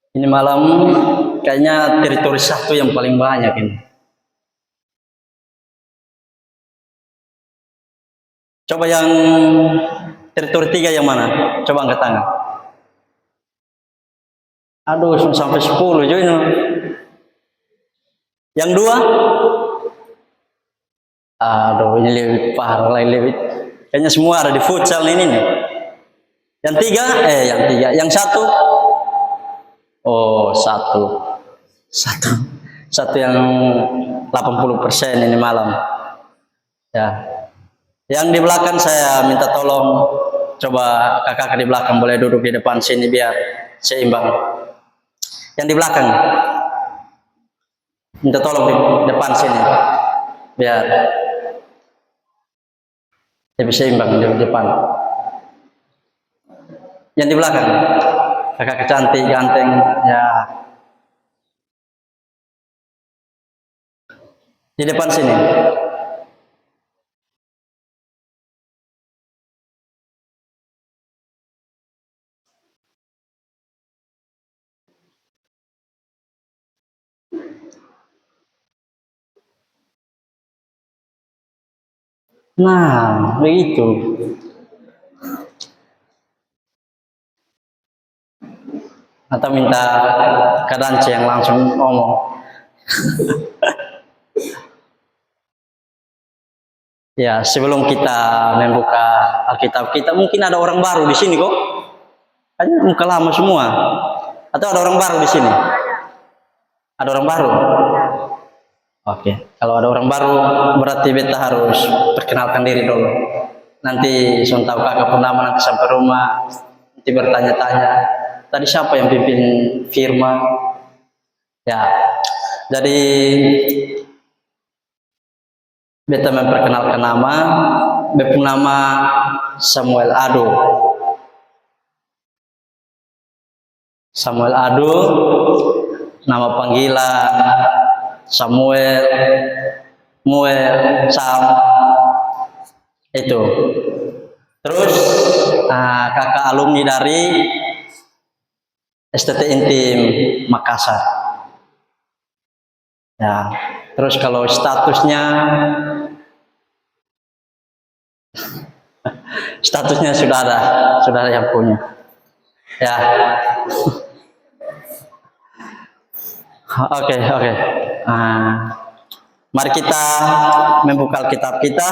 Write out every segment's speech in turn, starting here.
Ini malam kayaknya teritori satu yang paling banyak ini. Coba yang teritori 3 yang mana? Coba angkat tangan. Aduh, sampai 10 juga ini. Yang 2? Aduh, ini lebih parah lagi, lebih. Kayaknya semua ada di futsal ini nih. Yang 3? Yang 3. Yang 1? Oh, 1. Satu yang 80% ini malam. Ya. Yang di belakang saya minta tolong, coba kakak di belakang boleh duduk di depan sini biar seimbang. Yang di belakang minta tolong di depan sini biar lebih seimbang di depan. Yang di belakang kakak cantik ganteng ya, di depan sini. Nah, begitu. Atau minta Kadance yang langsung ngomong. Ya, sebelum kita membuka Alkitab kita, mungkin ada orang baru di sini kok. Hanya muka lama semua. Atau ada orang baru di sini? Ada orang baru? Oke, kalau ada orang baru berarti beta harus perkenalkan diri dulu. Nanti sudah tahu kakak Purnama, nanti sampai rumah nanti bertanya-tanya, tadi siapa yang pimpin firman? Ya, jadi beta memperkenalkan nama, bepung nama Samuel Ado. Samuel Ado, nama panggilan Samuel, Sam, itu. Terus kakak alumni dari STT Intim Makassar. Ya, terus kalau statusnya sudah ada yang punya. Ya. Oke. Mari kita membuka Alkitab kita.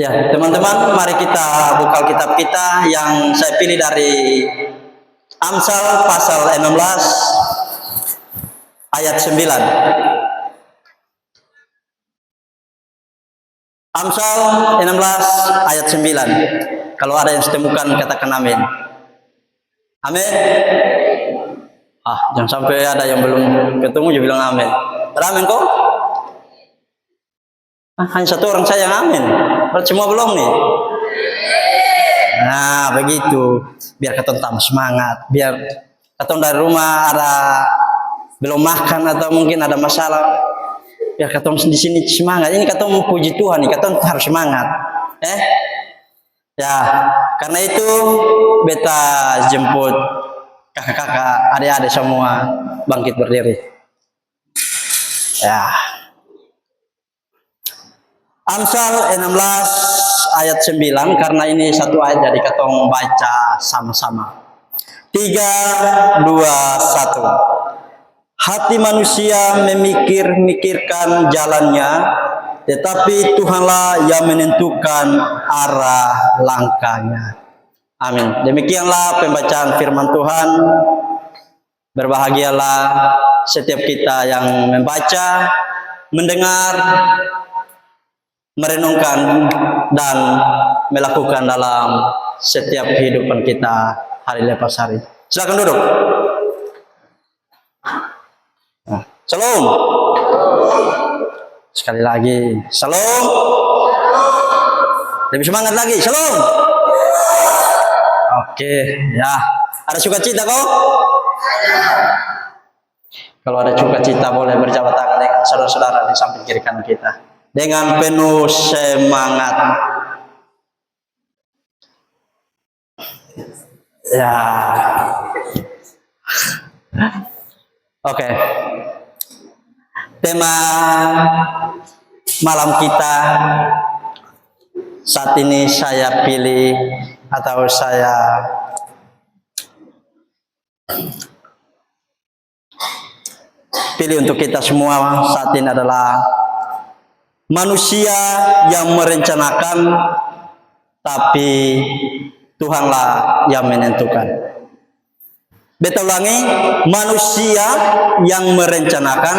Ya, teman-teman, mari kita buka Alkitab kita yang saya pilih dari Amsal pasal 16 ayat 9. Amsal 16 ayat 9. Kalau ada yang ditemukan katakan amin. Amin. Jangan sampai ada yang belum ketemu juga bilang amin. Amin kok? Hanya satu orang saya yang amin. Semua belum nih. Nah, begitu. Biar kita tambah semangat. Biar kita dari rumah ada belum makan atau mungkin ada masalah. Biar kita di sini semangat. Ini kita mau puji Tuhan nih. Kita harus semangat. Ya, karena itu beta jemput kakak-kakak, adik-adik semua bangkit berdiri. Ya. Amsal 16 ayat 9, karena ini satu ayat jadi kita baca sama-sama. 3, 2, 1. Hati manusia memikirkan jalannya, tetapi Tuhanlah yang menentukan arah langkahnya. Amin. Demikianlah pembacaan firman Tuhan. Berbahagialah setiap kita yang membaca, mendengar, merenungkan dan melakukan dalam setiap kehidupan kita hari lepas hari. Silakan duduk. Shalom. Sekali lagi. Shalom. Lebih semangat lagi. Shalom. Oke, ya. Ada sukacita kok? Kalau ada sukacita boleh berjabat tangan dengan saudara-saudara di samping kiri kanan kita. Dengan penuh semangat. Ya. Oke. Tema malam kita saat ini saya pilih atau saya pilih untuk kita semua saat ini adalah manusia yang merencanakan tapi Tuhanlah yang menentukan. Beta ulangi, manusia yang merencanakan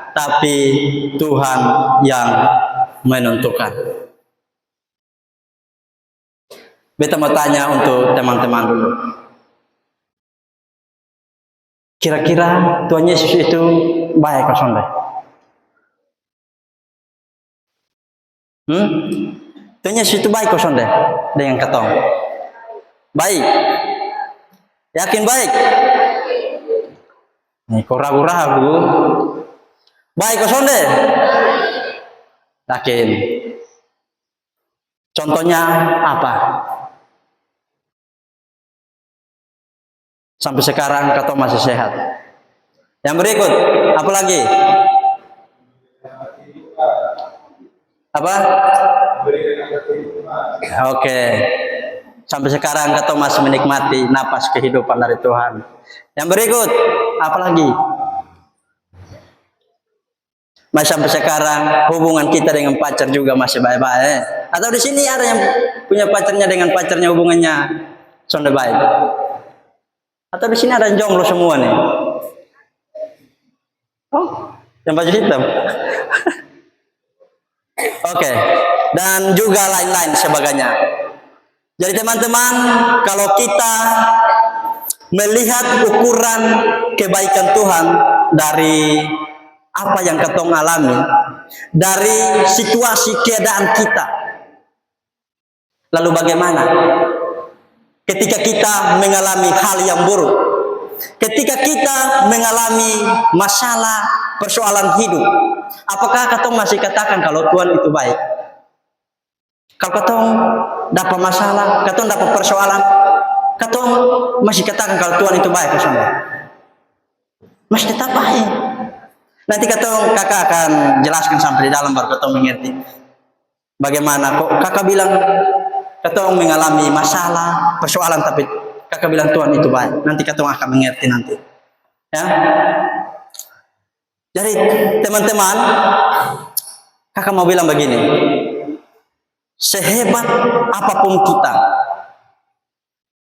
tapi Tuhan yang menentukan. Beta mau tanya untuk teman-teman dulu. Kira-kira Tuhan Yesus itu baik atau sonde? Tuhan Yesus itu baik atau sonde dengan ketong? Baik. Yakin baik? Nih, kok ragu-ragu? Baik atau sonde? Yakin. Contohnya apa? Sampai sekarang ketong masih sehat. Yang berikut, apa lagi? Apa? Oke. Sampai sekarang ketong masih menikmati napas kehidupan dari Tuhan. Yang berikut, apa lagi? Masih sampai sekarang hubungan kita dengan pacar juga masih baik-baik. Atau di sini ada yang punya pacarnya dengan pacarnya hubungannya sonde baik. Atau di sini ada yang jomblo semua nih. Oh, yang baju hitam. Oke. Dan juga lain-lain sebagainya. Jadi teman-teman, kalau kita melihat ukuran kebaikan Tuhan dari apa yang ketong alami, dari situasi keadaan kita, lalu bagaimana ketika kita mengalami hal yang buruk, ketika kita mengalami masalah persoalan hidup, apakah ketong masih katakan kalau Tuhan itu baik? Kalau ketong dapat masalah, ketong dapat persoalan, ketong masih katakan kalau Tuhan itu baik, semua masih tetap baik. Nanti kakak akan jelaskan sampai di dalam baru ketong mengerti bagaimana kok kakak bilang ketong mengalami masalah persoalan tapi kakak bilang Tuhan itu baik. Nanti ketong akan mengerti nanti, ya. Jadi teman-teman, kakak mau bilang begini, sehebat apapun kita,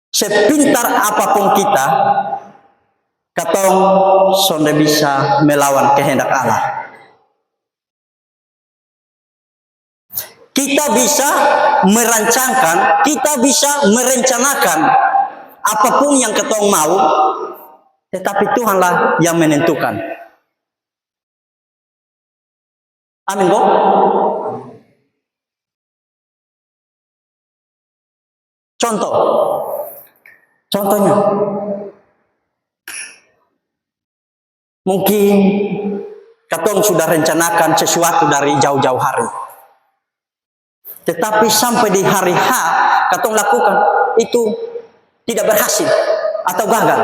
sepintar apapun kita, ketong sonde bisa melawan kehendak Allah. Kita bisa merancangkan, kita bisa merencanakan apapun yang ketong mau, tetapi Tuhanlah yang menentukan. Amin, kok? Contohnya, mungkin ketong sudah rencanakan sesuatu dari jauh-jauh hari, tetapi sampai di hari H ketong lakukan itu tidak berhasil atau gagal.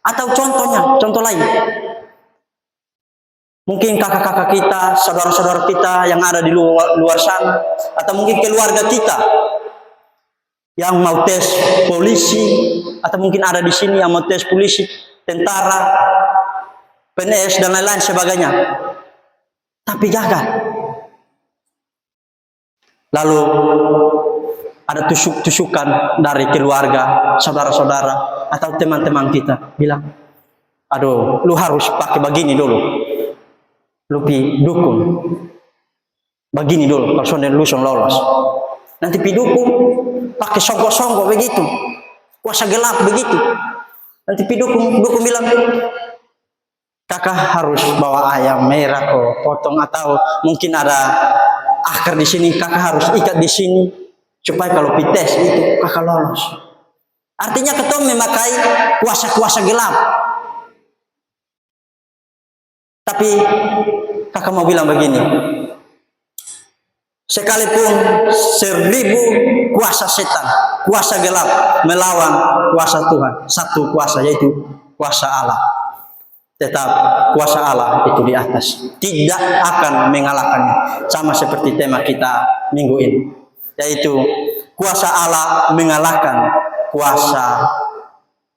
Atau contoh lain, mungkin kakak-kakak kita, saudara-saudara kita yang ada di luar sana, atau mungkin keluarga kita yang mau tes polisi, atau mungkin ada di sini yang mau tes polisi, tentara, PNS dan lain-lain sebagainya, tapi gagal. Lalu ada tusuk-tusukan dari keluarga, saudara-saudara atau teman-teman kita bilang, aduh, lu harus pakai begini dulu, lu pi dukung begini dulu, kalau lu lolos, nanti pi dukung pakai songkok-songkok begitu, kuasa gelap begitu, nanti pi dukung bilang, Kakak harus bawa ayam merah kok, potong, atau mungkin ada akar di sini, kakak harus ikat di sini supaya kalau pites itu kakak lolos. Artinya ketong memakai kuasa-kuasa gelap. Tapi kakak mau bilang begini, sekalipun 1000 kuasa setan, kuasa gelap melawan kuasa Tuhan, satu kuasa yaitu kuasa Allah, tetap kuasa Allah itu di atas, tidak akan mengalahkannya. Sama seperti tema kita minggu ini, yaitu kuasa Allah mengalahkan kuasa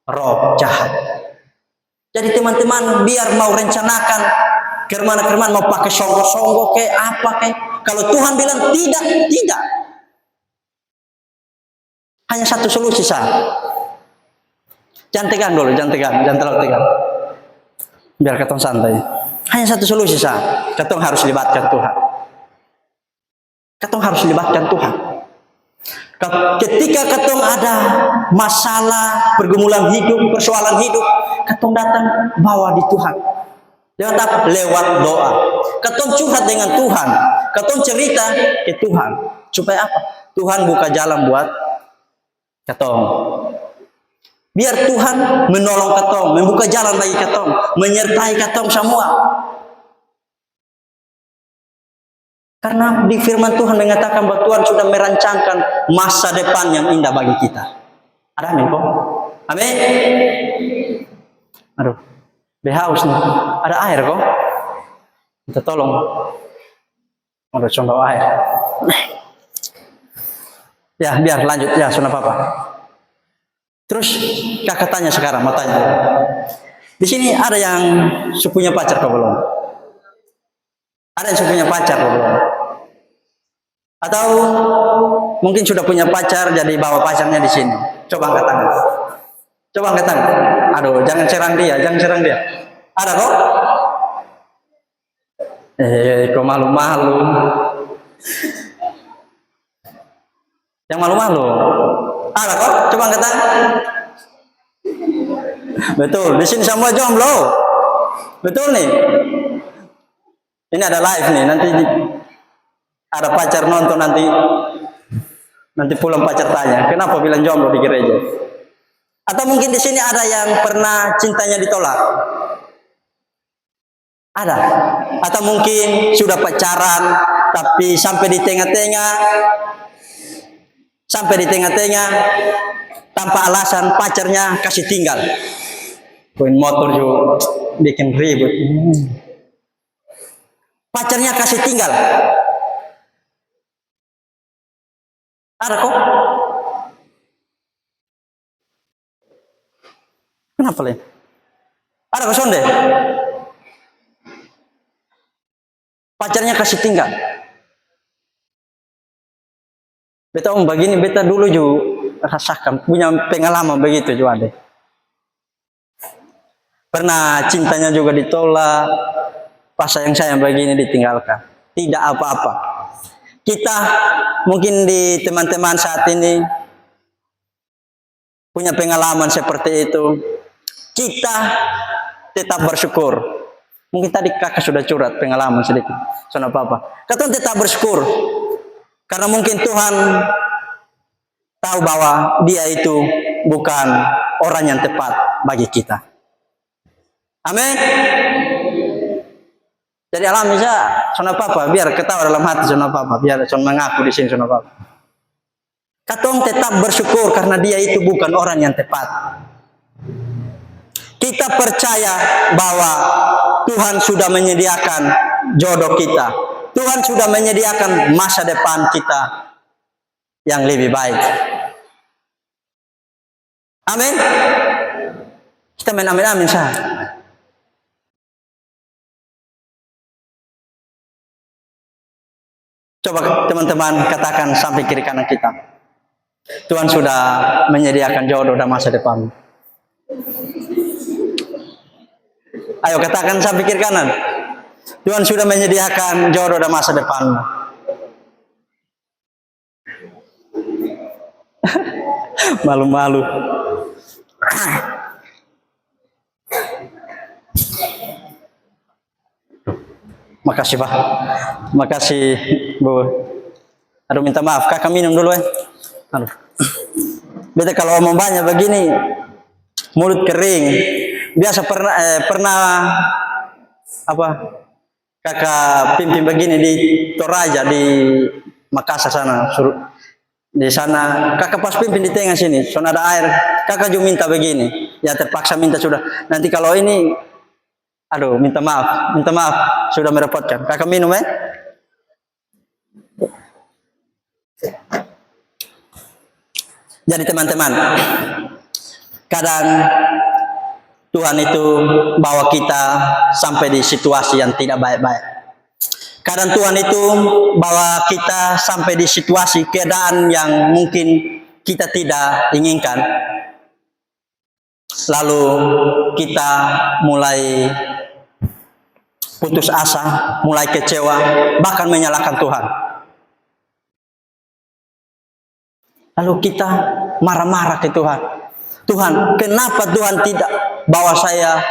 roh jahat. Jadi teman-teman, biar mau rencanakan kerman-kerman, mau pakai songgo-songgo kayak apa kayak, kalau Tuhan bilang tidak, tidak. Hanya satu solusi sah. Jangan tegang dulu, jangan tegang, jangan terlalu tegang. Biar ketong santai. Hanya satu solusi sah. Ketong harus libatkan Tuhan. Ketong harus libatkan Tuhan. Ketika ketong ada masalah, pergumulan hidup, persoalan hidup, ketong datang bawa di Tuhan. Lewat apa? Lewat doa. Ketong curhat dengan Tuhan. Ketong cerita ke Tuhan. Supaya apa? Tuhan buka jalan buat ketong. Biar Tuhan menolong ketong, membuka jalan bagi ketong, menyertai ketong semua. Karena di firman Tuhan mengatakan bahwa Tuhan sudah merancangkan masa depan yang indah bagi kita. Ada amin kok? Amin. Aduh, haus nih. Ada air kok? Kita tolong. Udah coba air. Ya, biar lanjut ya, Sona Papa. Terus kakak tanya sekarang, mau tanya. Di sini ada yang supunya pacar kok belum? Ada yang supunya pacar kok belum? Atau mungkin sudah punya pacar, jadi bawa pacarnya di sini. Coba angkat tangan. Coba angkat tangan. Aduh, jangan serang dia, jangan serang dia. Ada kok? Kok malu-malu? Yang malu-malu? Ada kok? Coba angkat tangan. Betul, di sini semua jomblo. Betul nih. Ini ada live nih, nanti ada pacar nonton, nanti pulang pacar tanya, kenapa bilang jomblo di gereja? Atau mungkin di sini ada yang pernah cintanya ditolak? Ada. Atau mungkin sudah pacaran tapi sampai di tengah-tengah tanpa alasan pacarnya kasih tinggal. Poin motor juga bikin ribut. Pacarnya kasih tinggal. Ada kok? Kenapa le? Ada kok sonde? Pacarnya kasih tinggal. Beta begini, beta dulu juga rasakan, punya pengalaman begitu juga deh. Pernah cintanya juga ditolak, pas sayang begini ditinggalkan. Tidak apa-apa. Kita mungkin di teman-teman saat ini punya pengalaman seperti itu. Kita tetap bersyukur. Mungkin tadi kakak sudah curhat pengalaman sedikit. Soalnya apa-apa. Kita tetap bersyukur. Karena mungkin Tuhan tahu bahwa dia itu bukan orang yang tepat bagi kita. Amin. Jadi alhamdulillah, Sona Papa, biar ketawa dalam hati Sona Papa, biar Sona mengaku di sini Sona Papa. Katong tetap bersyukur karena dia itu bukan orang yang tepat. Kita percaya bahwa Tuhan sudah menyediakan jodoh kita. Tuhan sudah menyediakan masa depan kita yang lebih baik. Amin. Kita main amin sah. Coba teman-teman katakan sampai kiri kanan kita. Tuhan sudah menyediakan jodoh dan masa depan. Ayo katakan sampai kiri kanan. Tuhan sudah menyediakan jodoh dan masa depan. Malu-malu. Makasih Pak. Makasih Bu. Aduh minta maaf, kakak minum dulu ya. Aduh. Beta kalau omong banyak begini, mulut kering. Biasa pernah apa? Kakak pimpin begini di Toraja di Makassar sana. Di sana kakak pas pimpin di tengah sini, soalnya ada air. Kakak juga minta begini. Ya terpaksa minta sudah. Nanti kalau ini, aduh minta maaf, sudah merepotkan. Kakak minum ya. Jadi teman-teman, kadang Tuhan itu bawa kita sampai di situasi yang tidak baik-baik. Kadang Tuhan itu bawa kita sampai di situasi keadaan yang mungkin kita tidak inginkan. Lalu kita mulai putus asa, mulai kecewa, bahkan menyalahkan Tuhan. Lalu kita marah-marah ke Tuhan. Tuhan, kenapa Tuhan tidak bawa saya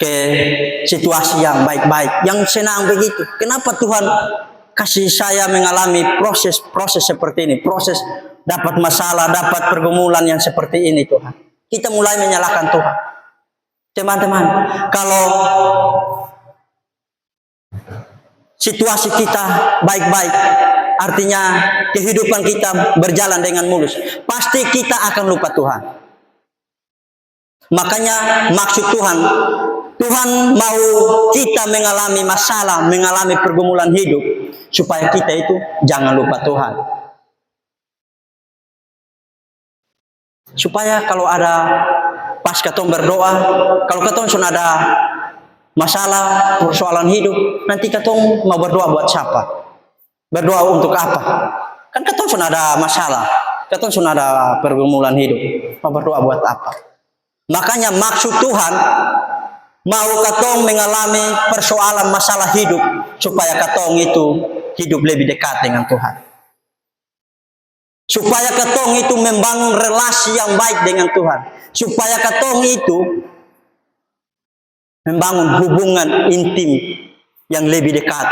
ke situasi yang baik-baik, yang senang begitu? Kenapa Tuhan kasih saya mengalami proses seperti ini? Proses dapat masalah, dapat pergumulan yang seperti ini Tuhan. Kita mulai menyalahkan Tuhan. Teman-teman, kalau situasi kita baik-baik, artinya kehidupan kita berjalan dengan mulus, pasti kita akan lupa Tuhan. Makanya maksud Tuhan mau kita mengalami masalah, mengalami pergumulan hidup, supaya kita itu jangan lupa Tuhan. Supaya kalau ada pas katong berdoa, kalau katong sudah ada masalah, persoalan hidup, nanti katong mau berdoa buat siapa? Berdoa untuk apa? Kan katong sudah ada masalah, katong sudah ada pergumulan hidup, mau berdoa buat apa? Makanya maksud Tuhan mau katong mengalami persoalan masalah hidup, supaya katong itu hidup lebih dekat dengan Tuhan. Supaya katong itu membangun relasi yang baik dengan Tuhan. Supaya katong itu membangun hubungan intim yang lebih dekat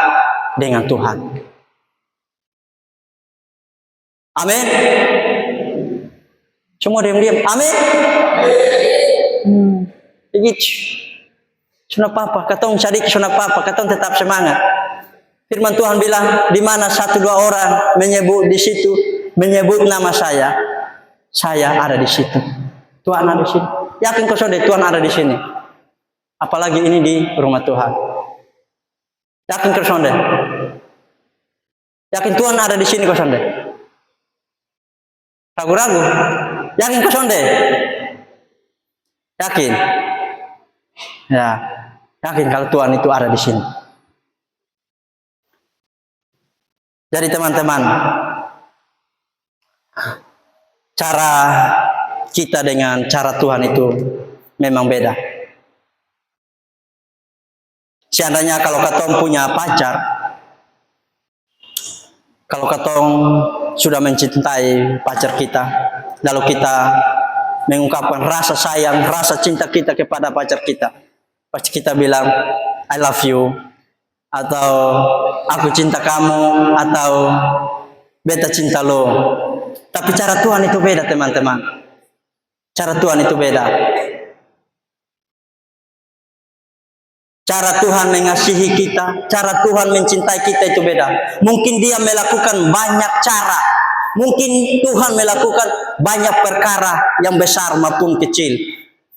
dengan Tuhan. Amin. Semua diam-diam. Amin. Begitu. Sudah apa-apa, katong sadik sudah apa-apa, katong tetap semangat. Firman Tuhan bilang, di mana satu dua orang menyebut di situ, menyebut nama saya ada di situ. Tuhan ada di sini. Yakin kau saudara, Tuhan ada di sini. Apalagi ini di rumah Tuhan. Yakin kau saudara? Yakin Tuhan ada di sini kau saudara? Ragu-ragu? Yakin kau saudara? Yakin? Ya, yakin kalau Tuhan itu ada di sini. Jadi teman-teman, cara kita dengan cara Tuhan itu memang beda. Seandainya kalau katong punya pacar, kalau katong sudah mencintai pacar kita, lalu kita mengungkapkan rasa sayang, rasa cinta kita kepada pacar kita, pasti kita bilang I love you, atau aku cinta kamu, atau beta cinta lo. Tapi cara Tuhan itu beda teman-teman. Cara Tuhan itu beda. Cara Tuhan mengasihi kita, cara Tuhan mencintai kita itu beda. Mungkin dia melakukan banyak cara. Mungkin Tuhan melakukan banyak perkara yang besar maupun kecil.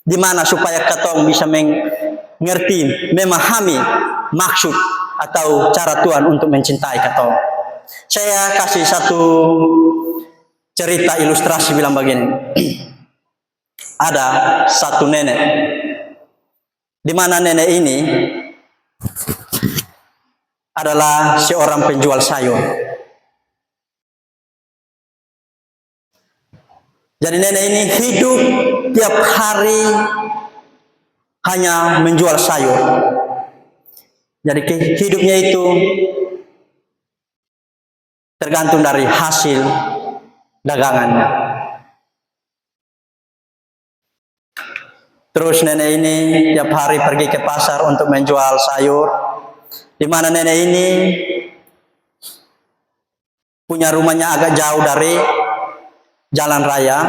Di mana supaya katong bisa mengerti, memahami maksud atau cara Tuhan untuk mencintai katong. Saya kasih satu cerita ilustrasi bilang begini. Ada satu nenek, di mana nenek ini adalah seorang penjual sayur. Jadi nenek ini hidup tiap hari hanya menjual sayur. Jadi hidupnya itu tergantung dari hasil dagangannya. Terus nenek ini tiap hari pergi ke pasar untuk menjual sayur. di mana nenek ini punya rumahnya agak jauh dari jalan raya,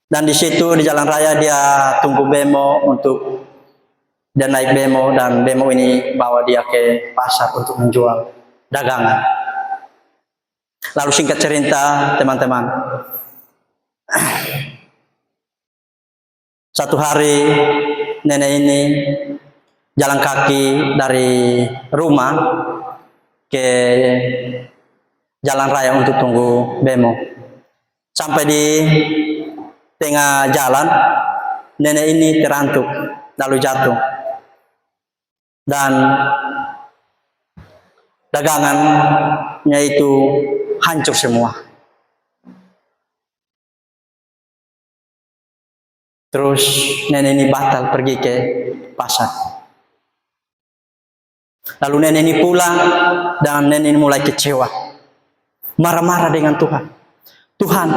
dan di situ di jalan raya dia tunggu bemo untuk dia naik bemo, dan bemo ini bawa dia ke pasar untuk menjual dagangan. Lalu singkat cerita teman-teman, satu hari nenek ini jalan kaki dari rumah ke jalan raya untuk tunggu bemo. Sampai di tengah jalan, nenek ini terantuk lalu jatuh, dan dagangannya itu hancur semua. Terus nenek ini batal pergi ke pasar. Lalu nenek ini pulang, dan nenek ini mulai kecewa, marah-marah dengan Tuhan. Tuhan,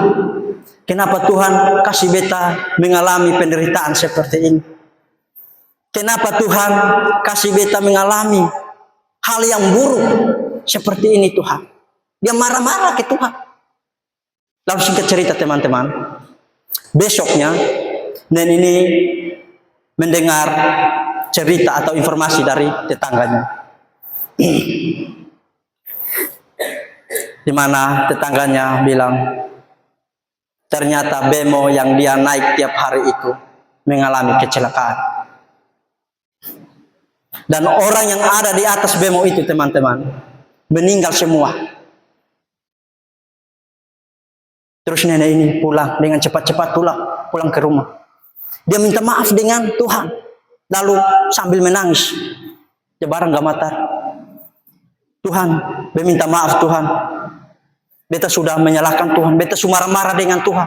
kenapa Tuhan kasih beta mengalami penderitaan seperti ini? Kenapa Tuhan kasih beta mengalami hal yang buruk seperti ini Tuhan? Dia marah-marah ke Tuhan. Lalu singkat cerita teman-teman, besoknya nenek ini mendengar cerita atau informasi dari tetangganya, di mana tetangganya bilang, ternyata bemo yang dia naik tiap hari itu mengalami kecelakaan. Dan orang yang ada di atas bemo itu teman-teman meninggal semua. Terus nenek ini pulang dengan cepat-cepat, pulang ke rumah. Dia minta maaf dengan Tuhan, lalu sambil menangis, dia barang gak mata. Tuhan, beta minta maaf Tuhan, beta sudah menyalahkan Tuhan, beta sudah marah-marah dengan Tuhan.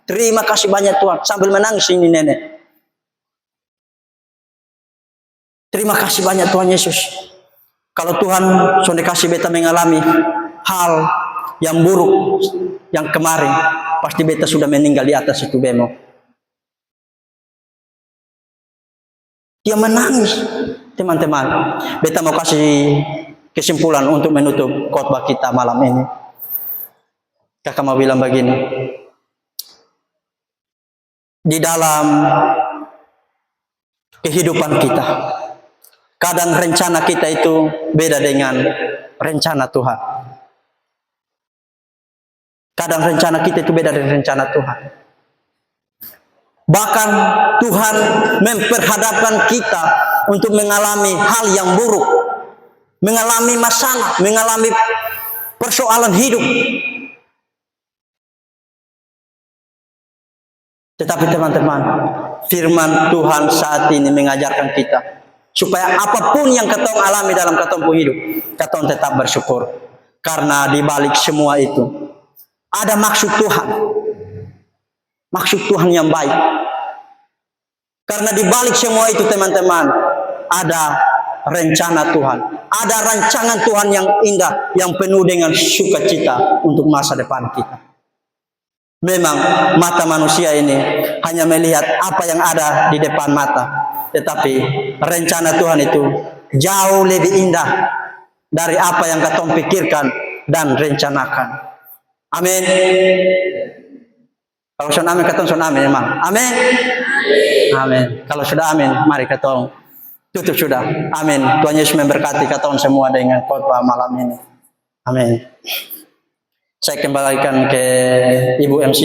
Terima kasih banyak Tuhan, sambil menangis ini nenek. Terima kasih banyak Tuhan Yesus. Kalau Tuhan sudah kasih beta mengalami hal yang buruk yang kemarin, pasti beta sudah meninggal di atas itu bemo. Dia menangis, teman-teman. Beta mau kasih kesimpulan untuk menutup khotbah kita malam ini. Kakak mau bilang begini, di dalam kehidupan kita, kadang rencana kita itu beda dengan rencana Tuhan. Kadang rencana kita itu beda dengan rencana Tuhan. Bahkan Tuhan memperhadapkan kita untuk mengalami hal yang buruk, mengalami masalah, mengalami persoalan hidup. Tetapi teman-teman, firman Tuhan saat ini mengajarkan kita supaya apapun yang katong alami dalam katong hidup, katong tetap bersyukur. Karena di balik semua itu ada maksud Tuhan. Maksud Tuhan yang baik. Karena di balik semua itu teman-teman, ada rencana Tuhan. Ada rancangan Tuhan yang indah, yang penuh dengan sukacita untuk masa depan kita. Memang mata manusia ini hanya melihat apa yang ada di depan mata. Tetapi rencana Tuhan itu jauh lebih indah dari apa yang katong pikirkan dan rencanakan. Amin. Kalau sudah amin, katong sudah amin emang. Amin. Amin. Kalau sudah amin, mari katong tutup sudah. Amin. Tuhan Yesus memberkati katong semua dengan khotbah malam ini. Amin. Saya kembalikan ke Ibu MC.